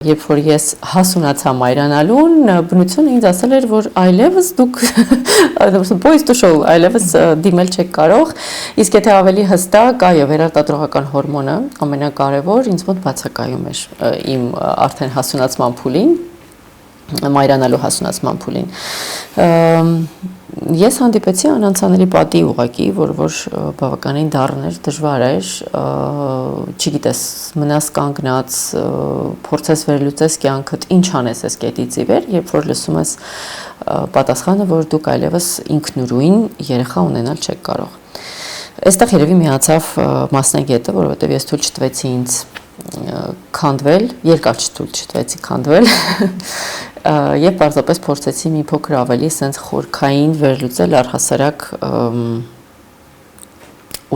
Երբ որ ես հասունացա մայրանալուն, բնությունը ինձ ասել էր, որ այլևս դուք boys to show, այլևս դիմել չեք կարող, իսկ եթե ավելի հստակ, այո, վերարտադրողական հորմոնը ամենակարևոր ինձ մոտ բացակայում էր իմ արդեն հասունացման փուլին, մայրանալու հասունացման փուլին։ Ես հանդիպեցի անանցանելի պատի ուղղակի, որ բավականին դառն էր, դժվար էր, չգիտես, մնաս կանգնած, փորձես վերլուծես կյանքդ, ինչ անես այս կետից ի վեր, երբ որ լսում ես պատասխանը, որ դուք այլևս ինքնուրույն երեխա ունենալ չեք կարող։ Այստեղ երևի միացավ մասնագետը, որովհետև ես թույլ չտվեցի ինձ քանդվել, երկար չթույլ չտվեցի քանդվել, եւ պարզապես փորձեցի մի փոքր ավելի սենց խորքային վերլուծել առհասարակ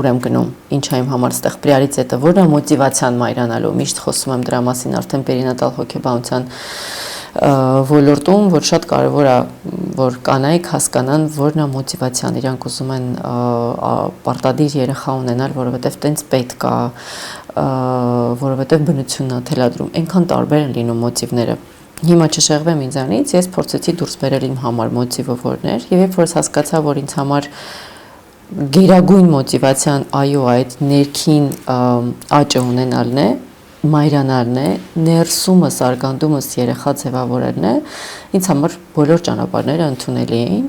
ուրեմ գնում, ինչ է իմ համար ստեղ պրիորիտետը, որն է մոտիվացիան մայրանալու, միշտ խոսում եմ դրա մասին արդեն պերինատալ հոգեբանության ոլորտում, որ շատ կարևոր է, որ կանայք հասկանան, որն է մոտիվացիան, իրանք ուզում են պարտադիր երեխա ունենալ, որովհետև տենց պետք է, որովհետև բնությունն է թելադրում, այնքան տարբեր են լինում մոտիվները։ Հիմա չշեղվեմ ինձանից, ես փորձեցի դուրս բերել իմ համար մոտիվը որն էր, եւ երբ որ հասկացա, որ ինձ համար գերագույն մոտիվացիան այո այդ ներքին աճը ունենալն է, մայրանալն է, ներսումս արգանդումս երեխա ձևավորելն է, ինձ համար բոլոր ճանապարհները ընդունելի էին։